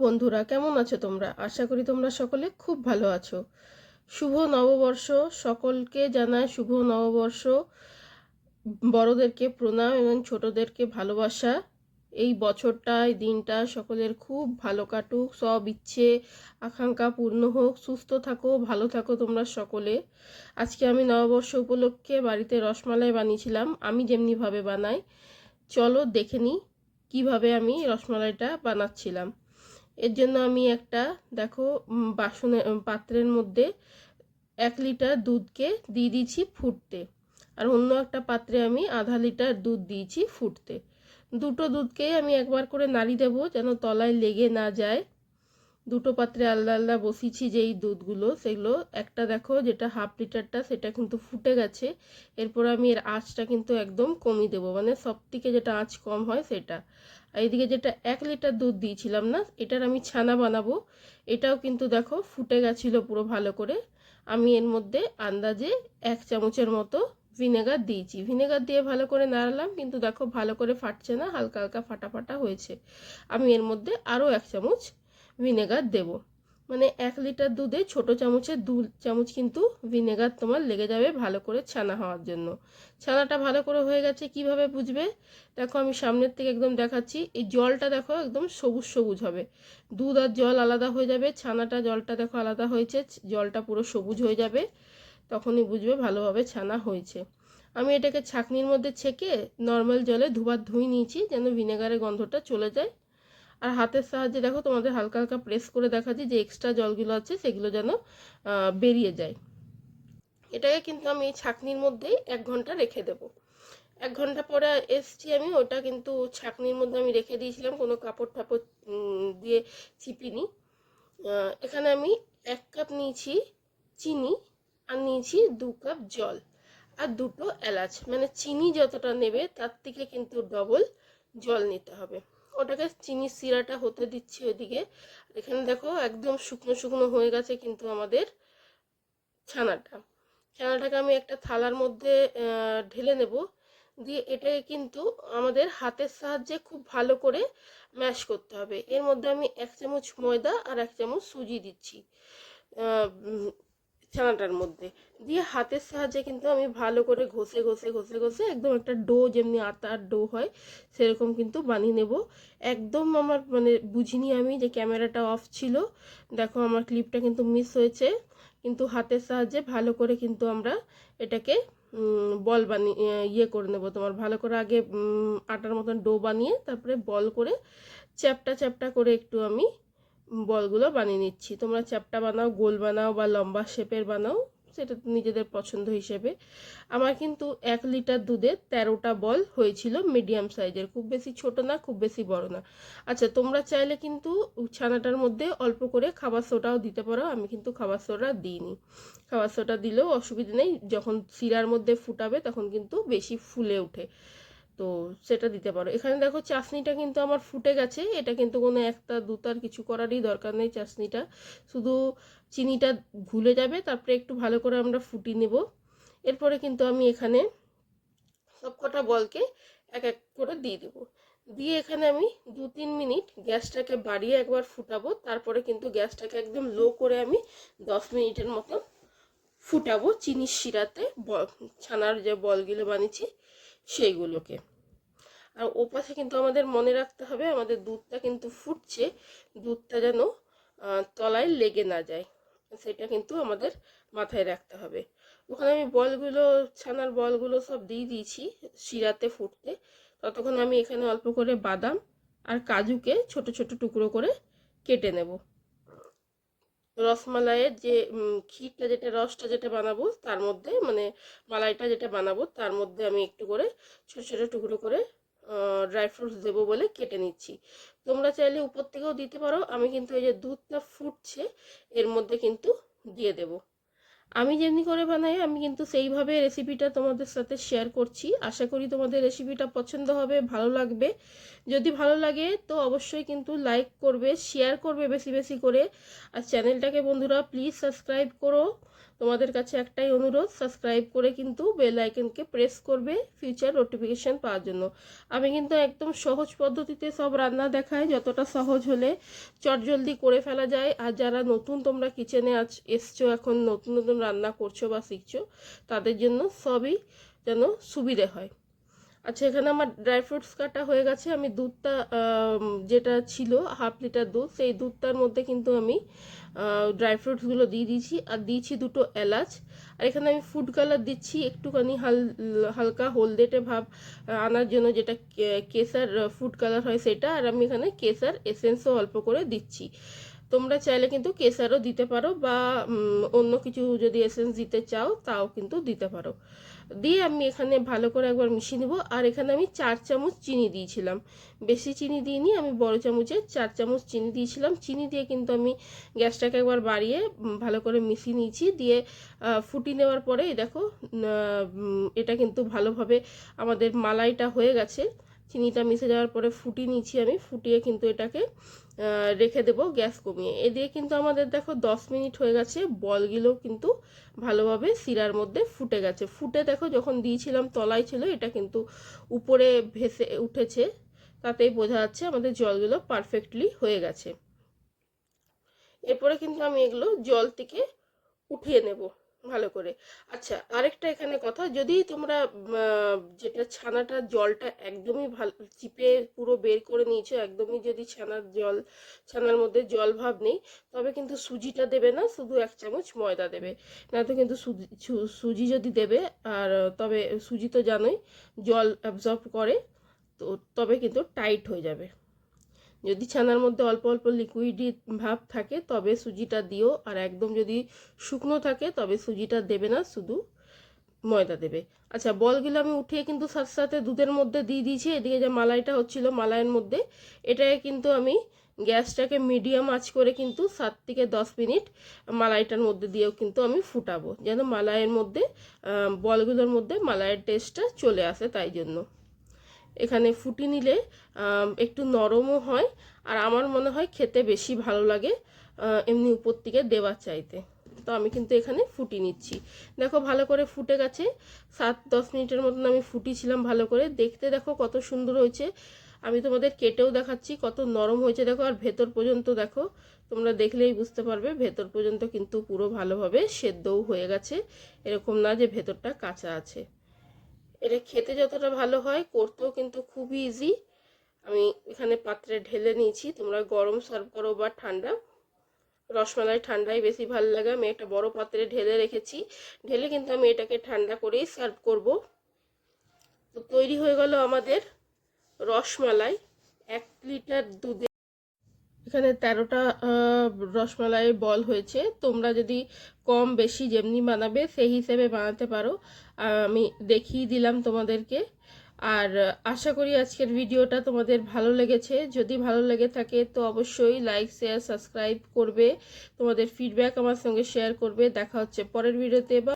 বন্ধুরা, কেমন আছো তোমরা? আশা করি তোমরা সকলে খুব ভালো আছো। শুভ নববর্ষ। সকলকে জানাই শুভ নববর্ষ। বড়দেরকে প্রণাম এবং ছোটদেরকে ভালোবাসা। এই বছরটা, এই দিনটা সকলের খুব ভালো কাটুক, সব ইচ্ছে আকাঙ্ক্ষা পূর্ণ হোক। সুস্থ থাকো, ভালো থাকো তোমরা সকলে। আজকে আমি নববর্ষ উপলক্ষে বাড়িতে রসমালাই বানিয়েছিলাম, আমি যেমনিভাবে বানাই। চলো দেখে নিই কীভাবে আমি রসমালাইটা বানাচ্ছিলাম। এর জন্য আমি একটা দেখো পাত্রের মধ্যে 1 লিটার দুধকে দিয়ে দিয়েছি ফুটতে, আর অন্য একটা পাত্রে আমি আধা লিটার দুধ দিয়েছি ফুটতে। দুটো দুধকেই আমি একবার করে নাড়ি দেবো যেন তলায় লেগে না যায়। দুটো পাত্রে আলাদা আলাদা বসিয়েছি যেই দুধগুলো, সেগুলো একটা দেখো যেটা 1/2 লিটারটা সেটা কিন্তু ফুটে গেছে। এরপর আমি এর আঁচটা কিন্তু একদম কমিয়ে দেবো, মানে সব থেকে যেটা আঁচ কম হয় সেটা। আর এদিকে যেটা 1 লিটার দুধ দিয়েছিলাম না, এটার আমি ছানা বানাবো। এটাও কিন্তু দেখো ফুটে গেছিলো পুরো ভালো করে। আমি এর মধ্যে আন্দাজে 1 চামচের মতো ভিনেগার দিয়েছি। ভিনেগার দিয়ে ভালো করে নাড়ালাম, কিন্তু দেখো ভালো করে ফাটছে না, হালকা হালকা ফাটা ফাটা হয়েছে। আমি এর মধ্যে আরও 1 চামচ ভিনেগার দেব। মানে 1 লিটার দুধে ছোট চামচে 2 চামচ কিন্তু ভিনেগার তোমার লেগে যাবে ভালো করে ছানা হওয়ার জন্য। ছানাটা ভালো করে হয়ে গেছে কিভাবে বুঝবে? দেখো আমি সামনের থেকে একদম দেখাচ্ছি। এই জলটা দেখো একদম সবুজ সবুজ হবে, দুধ আর জল আলাদা হয়ে যাবে। ছানাটা জলটা দেখো আলাদা হয়েছে, জলটা পুরো সবুজ হয়ে যাবে, তখনই বুঝবে ভালোভাবে ছানা হয়েছে। আমি এটাকে ছাঁকনির মধ্যে ছেঁকে নর্মাল জলে দুবার ধুয়ে নিয়েছি যেন ভিনেগারের গন্ধটা চলে যায়। আর হাতের সাহায্যে দেখো তোমাদের হালকা হালকা প্রেস করে দেখাচ্ছি যে এক্সট্রা জলগুলো আছে সেগুলো যেন বেরিয়ে যায়। এটাকে কিন্তু আমি এই ছাঁকনির মধ্যেই 1 ঘন্টা রেখে দেব। 1 ঘন্টা পরে এসছি আমি, ওটা কিন্তু ছাঁকনির মধ্যে আমি রেখে দিয়েছিলাম, কোনো কাপড় টাপড় দিয়ে চিপিনি। এখানে আমি 1 কাপ নিয়েছি চিনি, আর নিয়েছি 2 কাপ জল, আর 2টো এলাচ। মানে চিনি যতটা নেবে তার থেকে কিন্তু ডবল জল নিতে হবে। ওটাকে চিনির শিরাটা হতে দিচ্ছি ওইদিকে। এখানে দেখো একদম শুকনো শুকনো হয়ে গেছে কিন্তু আমাদের ছানাটাকে আমি একটা থালার মধ্যে ঢেলে নেব। দিয়ে এটাকে কিন্তু আমাদের হাতের সাহায্যে খুব ভালো করে ম্যাশ করতে হবে। এর মধ্যে আমি 1 চামচ ময়দা আর 1 চামচ সুজি দিচ্ছি ছানাটার মধ্যে। দিয়ে হাতের সাহায্যে কিন্তু আমি ভালো করে ঘষে ঘষে ঘষে ঘষে একদম একটা ডো, যেমনি আটার ডো হয় সেরকম কিন্তু বানিয়ে নেব। একদম আমার মানে বুঝিনি আমি যে ক্যামেরাটা অফ ছিল, দেখো আমার ক্লিপটা কিন্তু মিস হয়েছে। কিন্তু হাতের সাহায্যে ভালো করে কিন্তু আমরা এটাকে বল বানিয়ে করে নেব। তোমার ভালো করে আগে আটার মতন ডো বানিয়ে তারপরে বল করে চ্যাপটা চ্যাপটা করে একটু আমি বলগুলো বানিয়ে নিচ্ছি। তোমরা চ্যাপটা বানাও, গোল বানাও বা লম্বা শেপের বানাও, সেটা নিজেদের পছন্দ হিসেবে। আমার কিন্তু 1 লিটার দুধে 13টা বল হয়েছিল, মিডিয়াম সাইজের, খুব বেশি ছোট না খুব বেশি বড় না। আচ্ছা, তোমরা চাইলে কিন্তু ছানাটার মধ্যে অল্প করে খাবার সোডাও দিতে পারো, আমি কিন্তু খাবার সোডা দিইনি। খাবার সোডা দিলেও অসুবিধা নেই, যখন শিরার মধ্যে ফুটাবে তখন কিন্তু বেশি ফুলে ওঠে, তো সেটা দিতে পারো। এখানে দেখো চাশনিটা কিন্তু আমার ফুটে গেছে, এটা কিন্তু কোনো একটা দুটার কিছু করারই দরকার নেই। চাশনিটা শুধু চিনিটা ঘুলে যাবে, তারপরে একটু ভালো করে আমরা ফুটিয়ে নেব। এরপরে কিন্তু আমি এখানে সবকটা বলকে এক এক করে দিয়ে দেবো। দিয়ে এখানে আমি 2-3 মিনিট গ্যাসটাকে বাড়িয়ে একবার ফুটাবো, তারপরে কিন্তু গ্যাসটাকে একদম লো করে আমি 10 মিনিটের মতো ফুটাবো চিনির শিরাতে ছানার যে বলগুলো বানিয়েছি সেইগুলোকে। আর ওপাশে কিন্তু আমাদের মনে রাখতে হবে আমাদের দুধটা কিন্তু ফুটছে, দুধটা যেন তলায় লেগে না যায়, সেটা কিন্তু আমাদের মাথায় রাখতে হবে। ওখানে আমি বলগুলো, ছানার বলগুলো সব দিয়ে দিয়েছি শিরাতে ফুটতে। ততক্ষণ আমি এখানে অল্প করে বাদাম আর কাজুকে ছোট ছোট টুকরো করে কেটে নেব। রসমালাইয়ের যে ক্ষীরটা যেটা, রসটা যেটা বানাবো তার মধ্যে, মানে মালাইটা যেটা বানাবো তার মধ্যে আমি একটু করে ছোট ছোট টুকরো করে ড্রাই ফ্রুটস দেবো বলে কেটে নিচ্ছি। তোমরা চাইলে উপর থেকেও দিতে পারো, আমি কিন্তু এই যে দুধটা ফুটছে এর মধ্যে কিন্তু দিয়ে দেব। আমি যেমনি করে বানাই আমি কিন্তু সেইভাবে রেসিপিটা তোমাদের সাথে শেয়ার করছি। আশা করি তোমাদের রেসিপিটা পছন্দ হবে, ভালো লাগবে। যদি ভালো লাগে তো অবশ্যই কিন্তু লাইক করবে, শেয়ার করবে বেশি বেশি করে। আর চ্যানেলটাকে বন্ধুরা প্লিজ সাবস্ক্রাইব করো। তোমাদের কাছে একটাই অনুরোধ, সাবস্ক্রাইব করে কিন্তু বেল আইকনকে প্রেস করবে ফিউচার নোটিফিকেশান পাওয়ার জন্য। আমি কিন্তু একদম সহজ পদ্ধতিতে সব রান্না দেখাই, যতটা সহজ হলে চটজলদি করে ফেলা যায়। আর যারা নতুন তোমরা কিচেনে এসছো, এখন নতুন নতুন রান্না করছো বা শিখছো, তাদের জন্য সবই যেন সুবিধে হয়। আচ্ছা, এখানে আমার ড্রাই ফ্রুটস কাটা হয়ে গেছে। আমি দুধটা যেটা ছিল হাফ লিটার দুধ, সেই দুধটার মধ্যে কিন্তু আমি ড্রাই ফ্রুটসগুলো দিয়ে দিয়েছি, আর দিয়েছি 2টো এলাচ। আর এখানে আমি ফুড কালার দিচ্ছি একটুখানি হালকা হলদেটে ভাব আনার জন্য, যেটা কেসার ফুড কালার হয় সেটা। আর আমি এখানে কেসার এসেন্সও অল্প করে দিচ্ছি। তোমরা চাইলে কিন্তু কেসারও দিতে পারো, বা অন্য কিছু যদি এসেন্স দিতে চাও তাও কিন্তু দিতে পারো। দিয়ে আমি এখানে ভালো করে একবার মিশিয়ে নেব। আর এখানে আমি 4 চামচ চিনি দিয়েছিলাম, বেশি চিনি দিইনি, আমি বড় চামচে 4 চামচ চিনি দিয়েছিলাম। চিনি দিয়ে কিন্তু আমি গ্যাসটাকে একবার বাড়িয়ে ভালো করে মিশিয়ে নিয়েছি। দিয়ে ফুটিয়ে নেওয়ার পরে দেখো এটা কিন্তু ভালোভাবে আমাদের মালাইটা হয়ে গেছে। চিনিটা মিশে যাওয়ার পরে ফুটিয়ে নিয়েছি আমি, ফুটিয়ে কিন্তু এটাকে রেখে দেবো গ্যাস কমিয়ে। এদিকে কিন্তু আমাদের দেখো 10 মিনিট হয়ে গেছে, বলগুলো কিন্তু ভালোভাবে শিরার মধ্যে ফুটে গেছে। ফুটে দেখো যখন দিয়েছিলাম তলায় ছিল, এটা কিন্তু উপরে ভেসে উঠেছে, তাতেই বোঝা যাচ্ছে আমাদের জলগুলো পারফেক্টলি হয়ে গেছে। এরপরে কিন্তু আমি এগুলো জল থেকে উঠিয়ে নেব ভালো করে। আচ্ছা, আরেকটা এখানে কথা, যদি তোমরা যেটা ছানাটা জলটা একদমই ভালো চিপে পুরো বের করে নিয়েছো, একদমই যদি ছানার মধ্যে জল ভাব নেই, তবে কিন্তু সুজিটা দেবে না, শুধু 1 চামচ ময়দা দেবে। না তো কিন্তু সুজি যদি দেবে, আর তবে সুজি তো জানোই জল অ্যাবজর্ব করে, তো তবে কিন্তু টাইট হয়ে যাবে। যদি ছানার মধ্যে অল্প অল্প লিকুইডি ভাব থাকে তবে সুজিটা দিও, আর একদম যদি শুকনো থাকে তবে সুজিটা দেবে না, শুধু ময়দা দেবে। আচ্ছা, বলগুলো আমি উঠিয়ে কিন্তু সাথে সাথে দুধের মধ্যে দিয়ে দিয়েছি। এদিকে যে মালাইটা হচ্ছিল মালাইয়ের মধ্যে, এটাকে কিন্তু আমি গ্যাসটাকে মিডিয়াম আঁচ করে কিন্তু 7 থেকে 10 মিনিট মালাইটার মধ্যে দিয়েও কিন্তু আমি ফুটাবো, যেন মালাইয়ের মধ্যে বলগুলোর মধ্যে মালাইয়ের টেস্টটা চলে আসে। তাই জন্য এখানে ফুটিয়ে নিলে একটু নরমও হয়, আর আমার মনে হয় খেতে বেশি ভালো লাগে এমনি উপর থেকে দেওয়ার চাইতে। তো আমি কিন্তু এখানে ফুটিয়ে নিচ্ছি। দেখো ভালো করে ফুটে গেছে, 7-10 মিনিটের মতন আমি ফুটিয়েছিলাম ভালো করে। দেখতে দেখো কত সুন্দর হয়েছে, আমি তোমাদের কেটেও দেখাচ্ছি কত নরম হয়েছে দেখো। আর ভেতর পর্যন্ত দেখো, তোমরা দেখলেই বুঝতে পারবে ভেতর পর্যন্ত কিন্তু পুরো ভালোভাবে সেদ্ধও হয়ে গেছে, এরকম না যে ভেতরটা কাঁচা আছে। এটা খেতে যতটা ভালো হয়, করতেও কিন্তু খুবই ইজি। আমি এখানে পাত্রে ঢেলে নিয়েছি, তোমরা গরম সার্ভ করো বা ঠান্ডা, রসমালাই ঠান্ডাই বেশি ভালো লাগে। আমি একটা বড় পাত্রে ঢেলে রেখেছি, ঢেলে কিন্তু আমি এটাকে ঠান্ডা করেই সার্ভ করব। তো তৈরি হয়ে গেল আমাদের রসমালাই 1 লিটার দুধে। এখানে 13টা রসমালাইয়ের বল হয়েছে। তোমরা যদি কম বেশি যেমনি বানাবে সেই হিসেবে বানাতে পারো, আমি দেখিয়ে দিলাম তোমাদেরকে। আর আশা করি আজকের ভিডিওটা তোমাদের ভালো লেগেছে। যদি ভালো লেগে থাকে তো অবশ্যই লাইক, শেয়ার, সাবস্ক্রাইব করবে, তোমাদের ফিডব্যাক আমার সঙ্গে শেয়ার করবে। দেখা হচ্ছে পরের ভিডিওতে। বা